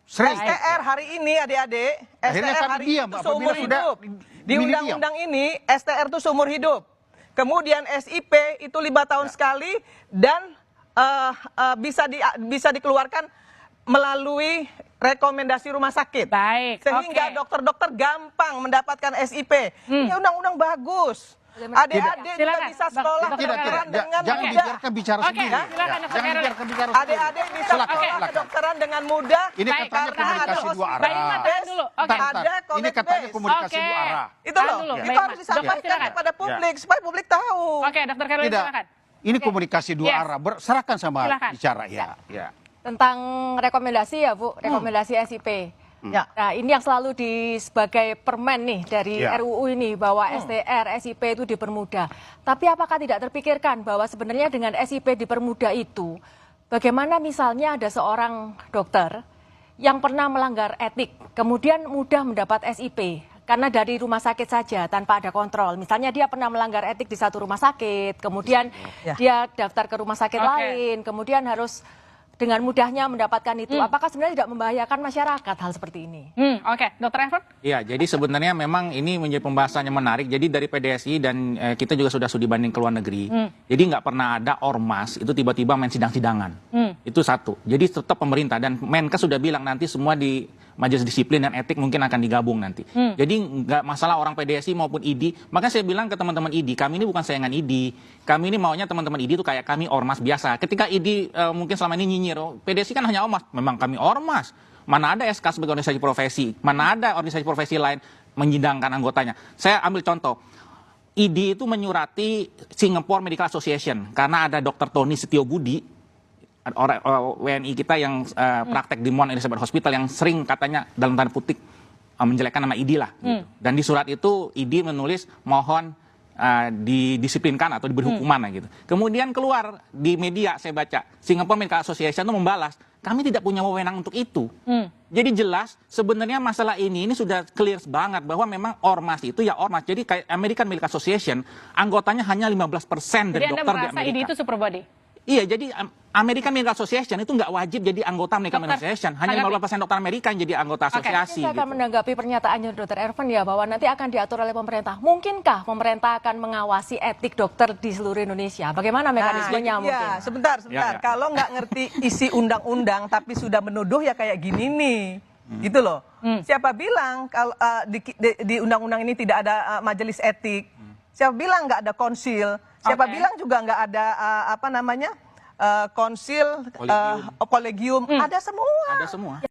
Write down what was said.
STR hari ini adik-adik, STR hari ini itu seumur hidup. Di undang-undang ini STR itu seumur hidup. Kemudian SIP itu 5 tahun sekali dan bisa dikeluarkan melalui rekomendasi rumah sakit. Baik. Sehingga dokter-dokter gampang mendapatkan SIP. Ini undang-undang bagus. Adik-adik juga bisa sekolah kedokteran dengan jangan biarkan bicara sendiri. Silakan, Jangan biarkan bicara sendiri. Adik-adik bisa sekolah kedokteran dengan mudah. Ini katanya komunikasi dua arah. Ini katanya komunikasi dua arah. Itu loh, itu harus disampaikan kepada publik supaya publik tahu. Oke, Dokter Caroline, silakan. Ini komunikasi dua arah. Serahkan sama bicara ya. Tentang rekomendasi ya Bu, rekomendasi SIP. Ya. Nah ini yang selalu sebagai permen nih dari RUU ini bahwa STR, SIP itu dipermudah. Tapi apakah tidak terpikirkan bahwa sebenarnya dengan SIP dipermudah itu, bagaimana misalnya ada seorang dokter yang pernah melanggar etik, kemudian mudah mendapat SIP karena dari rumah sakit saja tanpa ada kontrol. Misalnya dia pernah melanggar etik di satu rumah sakit, kemudian dia daftar ke rumah sakit lain, kemudian harus dengan mudahnya mendapatkan itu. Apakah sebenarnya tidak membahayakan masyarakat hal seperti ini? Oke, Dokter Evan? Iya, jadi sebenarnya memang ini menjadi pembahasan yang menarik. Jadi dari PDSI dan kita juga sudah studi banding ke luar negeri. Jadi nggak pernah ada ormas itu tiba-tiba main sidang-sidangan. Itu satu. Jadi tetap pemerintah dan Menkes sudah bilang nanti semua di Majelis Disiplin dan Etik mungkin akan digabung nanti. Jadi nggak masalah orang PDSI maupun ID. Makanya saya bilang ke teman-teman ID, kami ini bukan saingan ID. Kami ini maunya teman-teman ID itu kayak kami ormas biasa. Ketika ID mungkin selama ini nyinyir, PDSI kan hanya ormas. Memang kami ormas. Mana ada SK sebagai organisasi profesi? Mana ada organisasi profesi lain menyidangkan anggotanya? Saya ambil contoh. ID itu menyurati Singapore Medical Association karena ada Dr. Tony Setiobudi, orang WNI kita yang praktek di Mount Elizabeth Hospital yang sering katanya dalam tanda petik menjelekkan nama ID lah. Gitu. Dan di surat itu ID menulis mohon didisiplinkan atau diberi hukuman lah gitu. Kemudian keluar di media saya baca Singapore Medical Association itu membalas kami tidak punya wewenang untuk itu. Jadi jelas sebenarnya masalah ini sudah clear banget bahwa memang ormas itu ya ormas. Jadi kayak American Medical Association anggotanya hanya 15% dari dokter di Amerika. Jadi ID itu super body? Iya, jadi American Medical Association itu nggak wajib jadi anggota American Medical Association. Hanya 15% dokter Amerika yang jadi anggota asosiasi. Saya akan menanggapi pernyataannya Dr. Ervan ya, bahwa nanti akan diatur oleh pemerintah. Mungkinkah pemerintah akan mengawasi etik dokter di seluruh Indonesia? Bagaimana mekanismenya mungkin? Ya, sebentar. Kalau nggak ngerti isi undang-undang tapi sudah menuduh ya kayak gini nih. Gitu loh. Siapa bilang kalau di undang-undang ini tidak ada majelis etik? Siapa bilang nggak ada konsil? Siapa bilang juga nggak ada konsil, kolegium, ada semua. Ada semua.